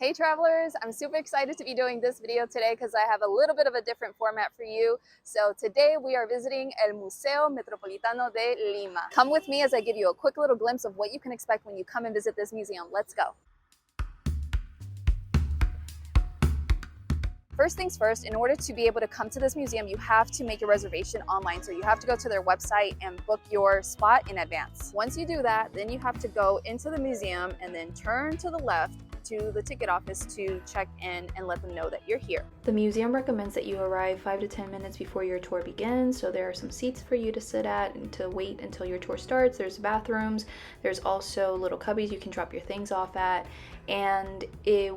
Hey travelers, I'm super excited to be doing this video today because I have a little bit of a different format for you. So today we are visiting el Museo Metropolitano de Lima. Come with me as I give you a quick little glimpse of what you can expect when you come and visit this museum. Let's go. First things first, in order to be able to come to this museum, you have to make a reservation online. So you have to go to their website and book your spot in advance. Once you do that, then you have to go into the museum and then turn to the left to the ticket office to check in and let them know that you're here. The museum recommends that you arrive 5 to 10 minutes before your tour begins, so there are some seats for you to sit at and to wait until your tour starts. There's bathrooms, there's also little cubbies you can drop your things off at, and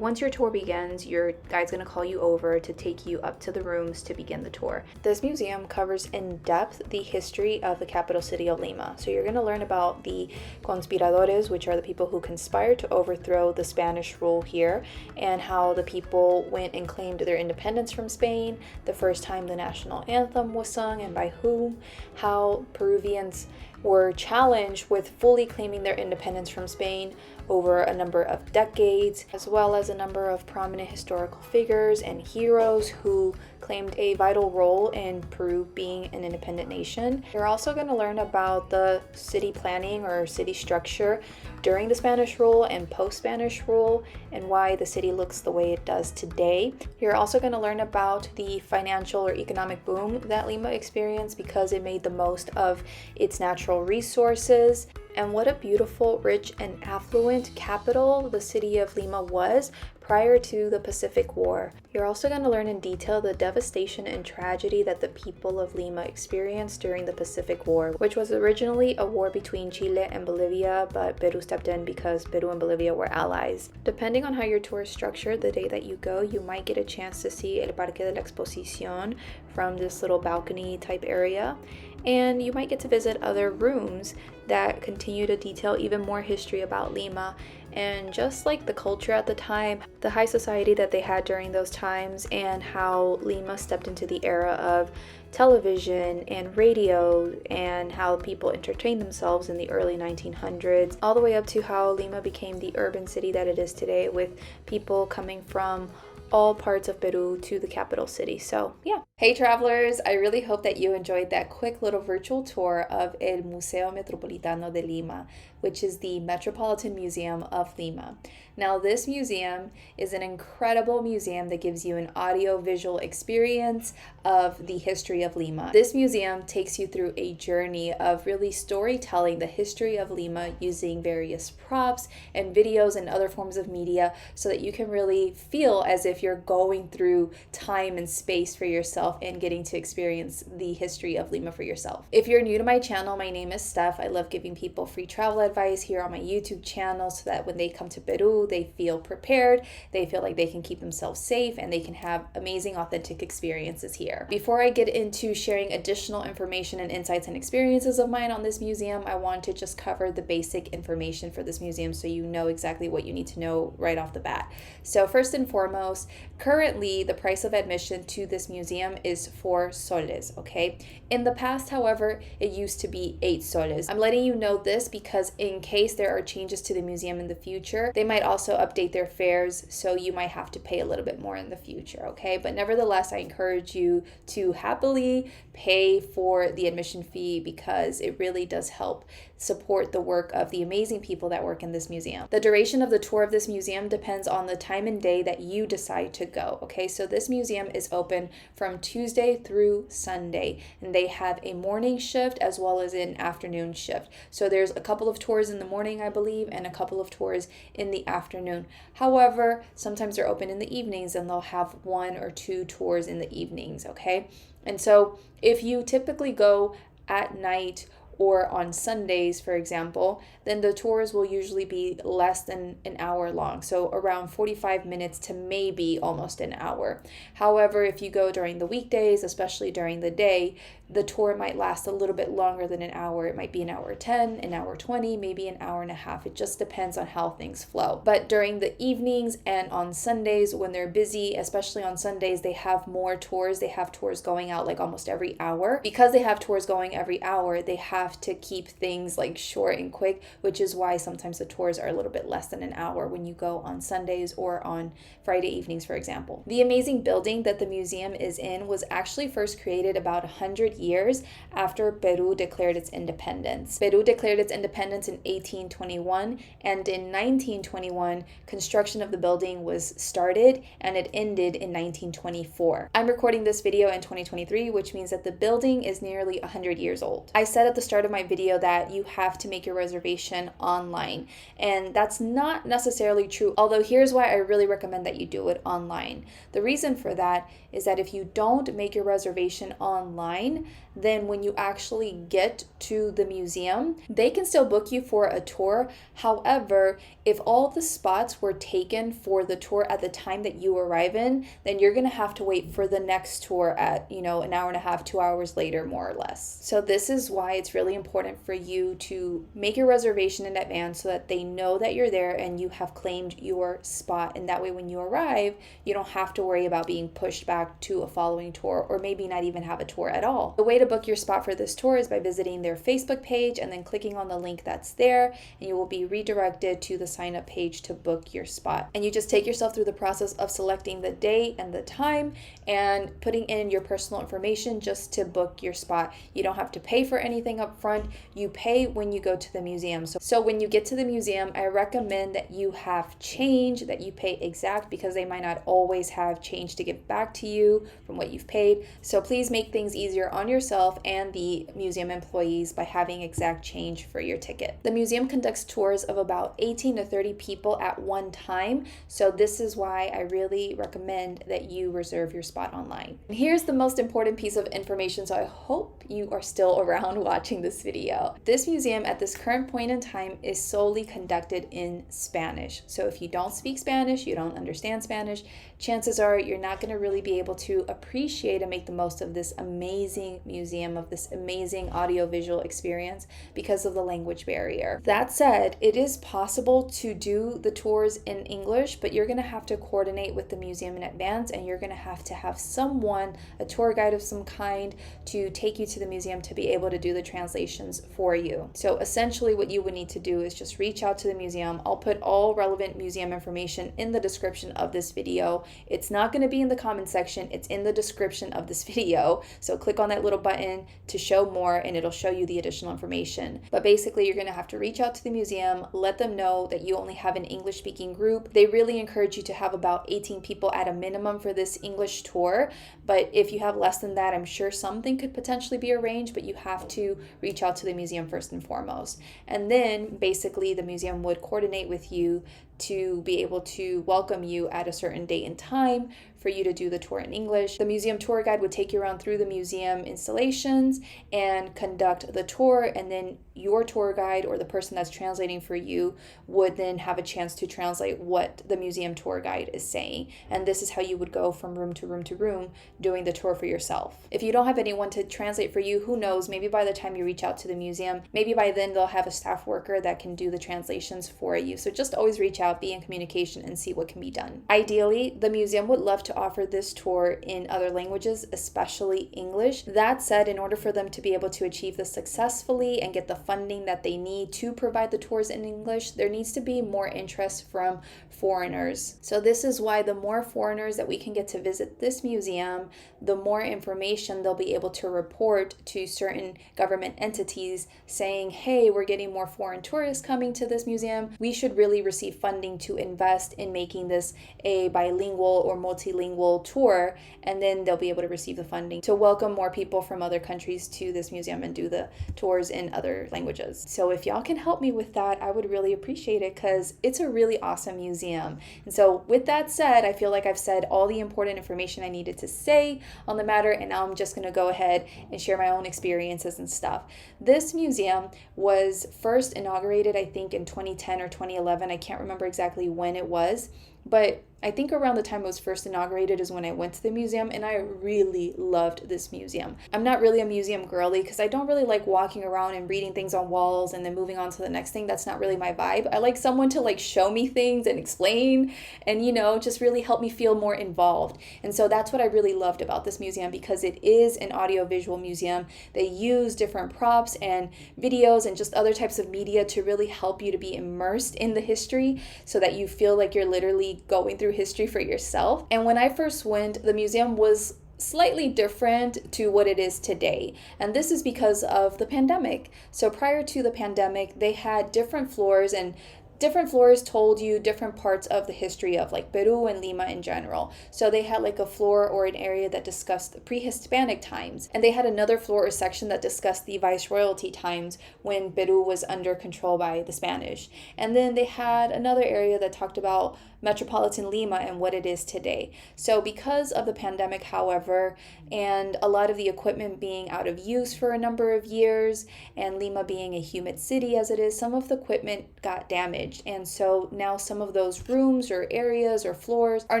once your tour begins, your guide's going to call you over to take you up to the rooms to begin the tour. This museum covers in depth the history of the capital city of Lima. So you're going to learn about the conspiradores, which are the people who conspired to overthrow the Spanish rule here, and how the people went and claimed their independence from Spain, the first time the national anthem was sung and by whom, how Peruvians were challenged with fully claiming their independence from Spain over a number of decades, as well as a number of prominent historical figures and heroes who claimed a vital role in Peru being an independent nation. You're also going to learn about the city planning or city structure during the Spanish rule and post-Spanish rule and why the city looks the way it does today. You're also going to learn about the financial or economic boom that Lima experienced because it made the most of its natural resources, and what a beautiful, rich, and affluent capital the city of Lima was prior to the Pacific War. You're also going to learn in detail the devastation and tragedy that the people of Lima experienced during the Pacific War, which was originally a war between Chile and Bolivia, but Peru stepped in because Peru and Bolivia were allies. Depending on how your tour is structured, the day that you go, you might get a chance to see El Parque de la Exposición from this little balcony type area, and you might get to visit other rooms that continue to detail even more history about Lima and just like the culture at the time, the high society that they had during those times, and how Lima stepped into the era of television and radio and how people entertained themselves in the early 1900s, all the way up to how Lima became the urban city that it is today, with people coming from all parts of Peru to the capital city. So yeah. Hey travelers, I really hope that you enjoyed that quick little virtual tour of El Museo Metropolitano de Lima, which is the Metropolitan Museum of Lima. Now this museum is an incredible museum that gives you an audio-visual experience of the history of Lima. This museum takes you through a journey of really storytelling the history of Lima using various props and videos and other forms of media so that you can really feel as if you're going through time and space for yourself and getting to experience the history of Lima for yourself. If you're new to my channel, my name is Stef. I love giving people free travel advice here on my YouTube channel so that when they come to Peru, they feel prepared, they feel like they can keep themselves safe, and they can have amazing, authentic experiences here. Before I get into sharing additional information and insights and experiences of mine on this museum, I want to just cover the basic information for this museum so you know exactly what you need to know right off the bat. So first and foremost, currently the price of admission to this museum is 4 soles, okay? In the past, however, it used to be 8 soles. I'm letting you know this because in case there are changes to the museum in the future, they might also update their fares, so you might have to pay a little bit more in the future, okay? But nevertheless, I encourage you to happily pay for the admission fee because it really does help support the work of the amazing people that work in this museum. The duration of the tour of this museum depends on the time and day that you decide to go, okay? So this museum is open from Tuesday through Sunday, and they have a morning shift as well as an afternoon shift. So there's a couple of tours in the morning, I believe, and a couple of tours in the afternoon. However, sometimes they're open in the evenings and they'll have 1 or 2 tours in the evenings, okay? And so if you typically go at night or on Sundays, for example, then the tours will usually be less than an hour long, so around 45 minutes to maybe almost an hour. However, if you go during the weekdays, especially during the day, the tour might last a little bit longer than an hour. It might be an hour 10, an hour 20, maybe an hour and a half. It just depends on how things flow. But during the evenings and on Sundays when they're busy, especially on Sundays, they have more tours. They have tours going out like almost every hour. Because they have tours going every hour, they have have to keep things like short and quick, which is why sometimes the tours are a little bit less than an hour when you go on Sundays or on Friday evenings, for example. The amazing building that the museum is in was actually first created about 100 years after Peru declared its independence. Peru declared its independence in 1821, and in 1921, construction of the building was started and it ended in 1924. I'm recording this video in 2023, which means that the building is nearly 100 years old. I said at the start of my video that you have to make your reservation online, and that's not necessarily true, although here's why I really recommend that you do it online. The reason for that is that if you don't make your reservation online, then when you actually get to the museum, they can still book you for a tour. However, if all the spots were taken for the tour at the time that you arrive in, then you're going to have to wait for the next tour at, an hour and a half, 2 hours later, more or less. So this is why it's really important for you to make your reservation in advance so that they know that you're there and you have claimed your spot. And that way, when you arrive, you don't have to worry about being pushed back to a following tour, or maybe not even have a tour at all. The way to book your spot for this tour is by visiting their Facebook page and then clicking on the link that's there, and you will be redirected to the sign up page to book your spot. And you just take yourself through the process of selecting the date and the time and putting in your personal information just to book your spot. You don't have to pay for anything up front. You pay when you go to the museum. So when you get to the museum, I recommend that you have change, that you pay exact, because they might not always have change to give back to you from what you've paid. So please make things easier on yourself and the museum employees by having exact change for your ticket. The museum conducts tours of about 18 to 30 people at one time. So this is why I really recommend that you reserve your spot online. And here's the most important piece of information, so I hope you are still around watching this video. This museum at this current point in time is solely conducted in Spanish. So if you don't speak Spanish, you don't understand Spanish, chances are you're not going to really be able to appreciate and make the most of this amazing museum, of this amazing audiovisual experience, because of the language barrier. That said, it is possible to do the tours in English, but you're going to have to coordinate with the museum in advance, and you're going to have someone, a tour guide of some kind, to take you to the museum to be able to do the translations for you. So essentially what you would need to do is just reach out to the museum. I'll put all relevant museum information in the description of this video. It's not going to be in the comment section, it's in the description of this video. So click on that little button to show more and it'll show you the additional information. But basically you're going to have to reach out to the museum, let them know that you only have an English speaking group. They really encourage you to have about 18 people at a minimum for this English tour. But if you have less than that, I'm sure something could potentially be arranged, but you have to reach out to the museum first and foremost. And then basically the museum would coordinate with you to be able to welcome you at a certain date and time for you to do the tour in English. The museum tour guide would take you around through the museum installations and conduct the tour, and then your tour guide or the person that's translating for you would then have a chance to translate what the museum tour guide is saying. And this is how you would go from room to room to room doing the tour for yourself. If you don't have anyone to translate for you, who knows, maybe by the time you reach out to the museum, maybe by then they'll have a staff worker that can do the translations for you. So just always reach out, be in communication, and see what can be done. Ideally, the museum would love to offer this tour in other languages, especially English. That said, in order for them to be able to achieve this successfully and get the funding that they need to provide the tours in English, there needs to be more interest from foreigners. So this is why the more foreigners that we can get to visit this museum, the more information they'll be able to report to certain government entities saying, hey, we're getting more foreign tourists coming to this museum. We should really receive funding to invest in making this a bilingual or multilingual tour, and then they'll be able to receive the funding to welcome more people from other countries to this museum and do the tours in other languages. So if y'all can help me with that, I would really appreciate it, because it's a really awesome museum. And so with that said, I feel like I've said all the important information I needed to say on the matter, and now I'm just going to go ahead and share my own experiences and stuff. This museum was first inaugurated, I think, in 2010 or 2011. I can't remember exactly when it was, but I think around the time it was first inaugurated is when I went to the museum, and I really loved this museum. I'm not really a museum girly because I don't really like walking around and reading things on walls and then moving on to the next thing. That's not really my vibe. I like someone to like show me things and explain and, you know, just really help me feel more involved. And so that's what I really loved about this museum, because it is an audiovisual museum. They use different props and videos and just other types of media to really help you to be immersed in the history so that you feel like you're literally going through history for yourself. And when I first went, the museum was slightly different to what it is today. And this is because of the pandemic. So prior to the pandemic, they had different floors, and different floors told you different parts of the history of like Peru and Lima in general. So they had like a floor or an area that discussed the pre-Hispanic times. And they had another floor or section that discussed the viceroyalty times when Peru was under control by the Spanish. And then they had another area that talked about Metropolitan Lima and what it is today. So because of the pandemic, however, and a lot of the equipment being out of use for a number of years, and Lima being a humid city as it is, some of the equipment got damaged. And so now some of those rooms or areas or floors are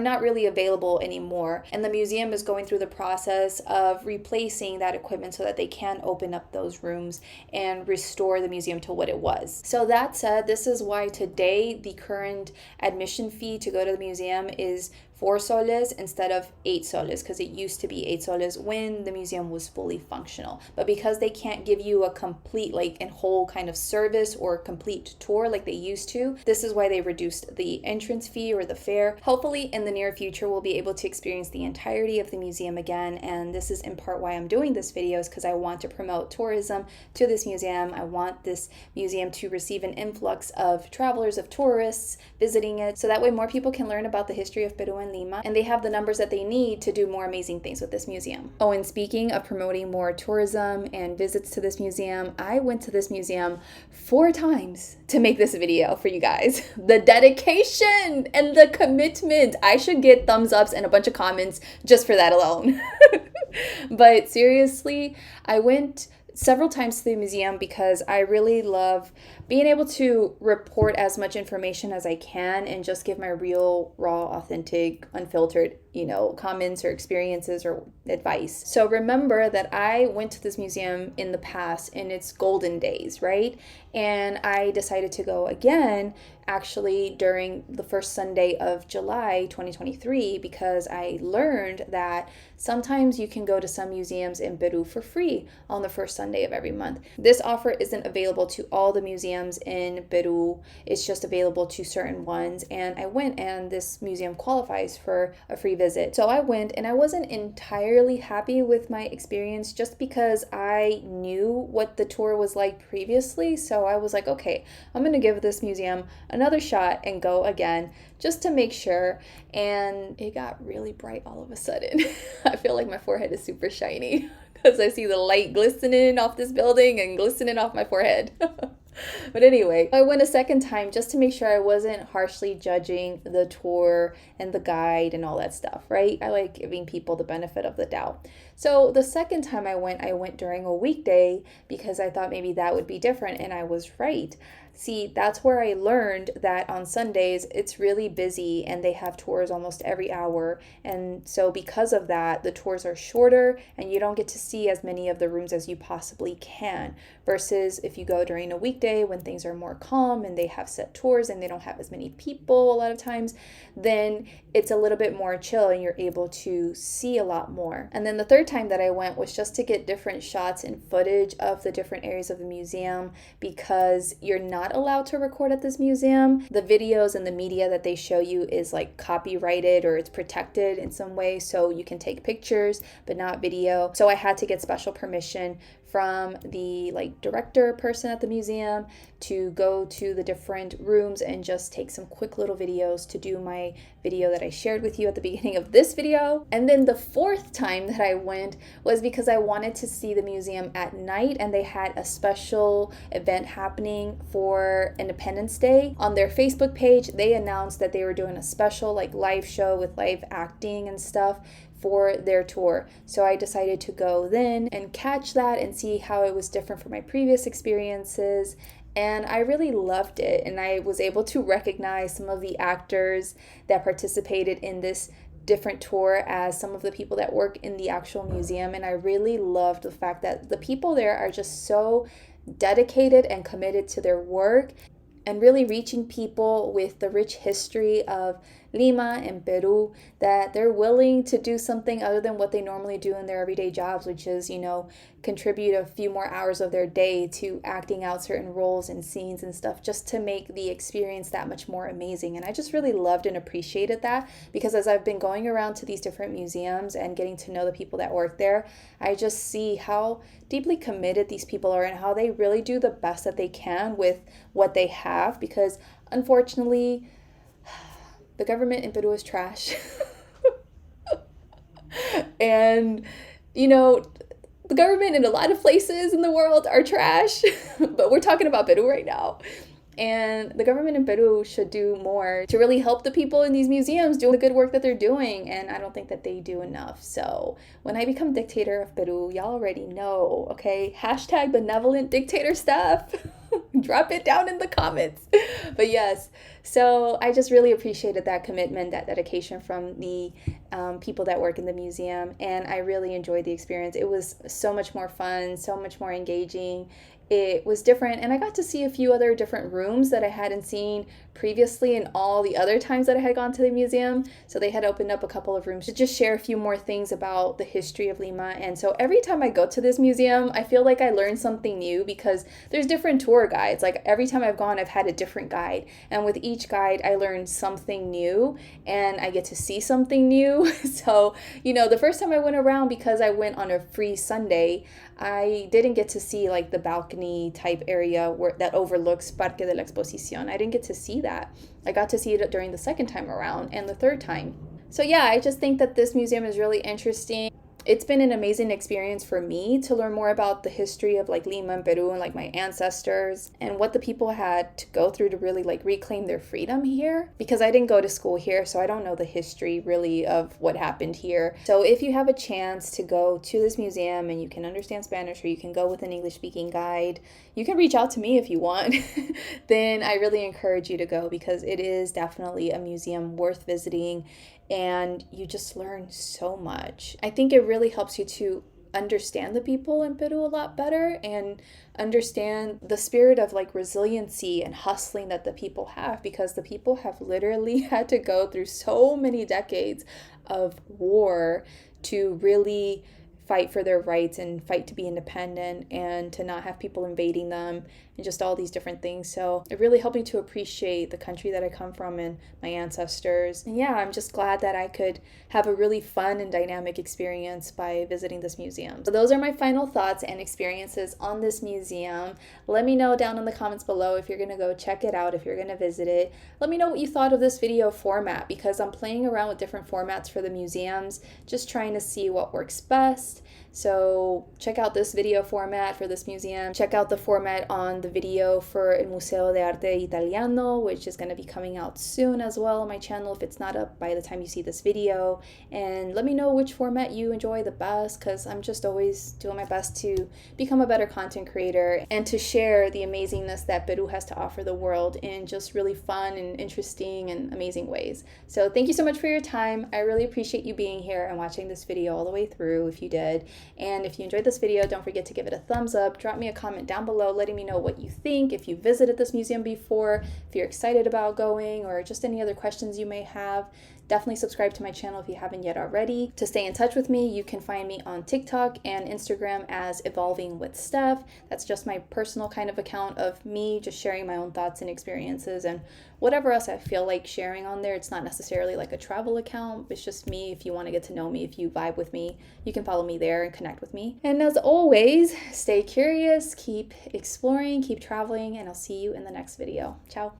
not really available anymore. And the museum is going through the process of replacing that equipment so that they can open up those rooms and restore the museum to what it was. So that said, this is why today the current admission fee to go to the museum is 4 soles instead of 8 soles, because it used to be 8 soles when the museum was fully functional. But because they can't give you a complete like and whole kind of service or complete tour like they used to, this is why they reduced the entrance fee or the fare. Hopefully in the near future we'll be able to experience the entirety of the museum again, and this is in part why I'm doing this video, is because I want to promote tourism to this museum. I want this museum to receive an influx of travelers, of tourists visiting it, so that way more people can learn about the history of Peru and Lima, and they have the numbers that they need to do more amazing things with this museum. Oh, and speaking of promoting more tourism and visits to this museum, I went to this museum 4 times to make this video for you guys. The dedication and the commitment. I should get thumbs ups and a bunch of comments just for that alone. But seriously, I went several times to the museum because I really love being able to report as much information as I can and just give my real, raw, authentic, unfiltered, comments or experiences or advice. So remember that I went to this museum in the past in its golden days, right? And I decided to go again actually during the first Sunday of July 2023, because I learned that sometimes you can go to some museums in Peru for free on the first Sunday of every month. This offer isn't available to all the museums in Peru. It's just available to certain ones. And I went, and this museum qualifies for a free visit. So I went, and I wasn't entirely happy with my experience just because I knew what the tour was like previously. So I was like, okay, I'm going to give this museum another shot and go again just to make sure. And it got really bright all of a sudden. I feel like my forehead is super shiny because I see the light glistening off this building and glistening off my forehead. But anyway, I went a second time just to make sure I wasn't harshly judging the tour and the guide and all that stuff, right? I like giving people the benefit of the doubt. So the second time I went during a weekday because I thought maybe that would be different, and I was right. See, that's where I learned that on Sundays it's really busy and they have tours almost every hour. And so because of that, the tours are shorter and you don't get to see as many of the rooms as you possibly can. Versus if you go during a weekday when things are more calm and they have set tours and they don't have as many people a lot of times, then it's a little bit more chill and you're able to see a lot more. And then the third time that I went was just to get different shots and footage of the different areas of the museum, because you're not allowed to record at this museum. The videos and the media that they show you is like copyrighted or it's protected in some way, so you can take pictures but not video. So I had to get special permission from the director person at the museum to go to the different rooms and just take some quick little videos to do my video that I shared with you at the beginning of this video. And then the fourth time that I went was because I wanted to see the museum at night, and they had a special event happening for Independence Day. On their Facebook page, they announced that they were doing a special live show with live acting and stuff for their tour. So I decided to go then and catch that and see how it was different from my previous experiences. And I really loved it. And I was able to recognize some of the actors that participated in this different tour as some of the people that work in the actual museum. And I really loved the fact that the people there are just so dedicated and committed to their work and really reaching people with the rich history of Lima and Peru, that they're willing to do something other than what they normally do in their everyday jobs, which is, contribute a few more hours of their day to acting out certain roles and scenes and stuff just to make the experience that much more amazing. And I just really loved and appreciated that, because as I've been going around to these different museums and getting to know the people that work there, I just see how deeply committed these people are and how they really do the best that they can with what they have, because unfortunately, the government in Peru is trash. And, the government in a lot of places in the world are trash, but we're talking about Peru right now. And the government in Peru should do more to really help the people in these museums do the good work that they're doing. And I don't think that they do enough. So when I become dictator of Peru, y'all already know, okay? Hashtag benevolent dictator Stef. Drop it down in the comments. But yes, so I just really appreciated that commitment, that dedication from the people that work in the museum. And I really enjoyed the experience. It was so much more fun, so much more engaging. It was different, and I got to see a few other different rooms that I hadn't seen previously in all the other times that I had gone to the museum. So they had opened up a couple of rooms to just share a few more things about the history of Lima. And so every time I go to this museum, I feel like I learn something new, because there's different tour guides. Like every time I've gone, I've had a different guide. And with each guide, I learn something new and I get to see something new. So, the first time I went around, because I went on a free Sunday, I didn't get to see like the balcony type area that overlooks Parque de la Exposición. I didn't get to see that. I got to see it during the second time around and the third time. So yeah, I just think that this museum is really interesting. It's been an amazing experience for me to learn more about the history of like Lima and Peru and like my ancestors and what the people had to go through to really like reclaim their freedom here, because I didn't go to school here, so I don't know the history really of what happened here. So if you have a chance to go to this museum and you can understand Spanish, or you can go with an English speaking guide, you can reach out to me if you want. Then I really encourage you to go, because it is definitely a museum worth visiting. And you just learn so much. I think it really helps you to understand the people in Peru a lot better and understand the spirit of like resiliency and hustling that the people have, because the people have literally had to go through so many decades of war to really fight for their rights and fight to be independent and to not have people invading them and just all these different things. So it really helped me to appreciate the country that I come from and my ancestors. And yeah, I'm just glad that I could have a really fun and dynamic experience by visiting this museum. So those are my final thoughts and experiences on this museum. Let me know down in the comments below if you're gonna go check it out, if you're gonna visit it. Let me know what you thought of this video format, because I'm playing around with different formats for the museums, just trying to see what works best. So check out this video format for this museum. Check out the format on the video for El Museo de Arte Italiano, which is going to be coming out soon as well on my channel if it's not up by the time you see this video. And let me know which format you enjoy the best, because I'm just always doing my best to become a better content creator and to share the amazingness that Peru has to offer the world in just really fun and interesting and amazing ways. So thank you so much for your time. I really appreciate you being here and watching this video all the way through if you did. And if you enjoyed this video, don't forget to give it a thumbs up. Drop me a comment down below letting me know what you think, if you visited this museum before, if you're excited about going, or just any other questions you may have. Definitely subscribe to my channel if you haven't yet already. To stay in touch with me, you can find me on TikTok and Instagram as Evolving with Stef. That's just my personal kind of account of me just sharing my own thoughts and experiences and whatever else I feel like sharing on there. It's not necessarily like a travel account. It's just me. If you want to get to know me, if you vibe with me, you can follow me there and connect with me. And as always, stay curious, keep exploring, keep traveling, and I'll see you in the next video. Ciao.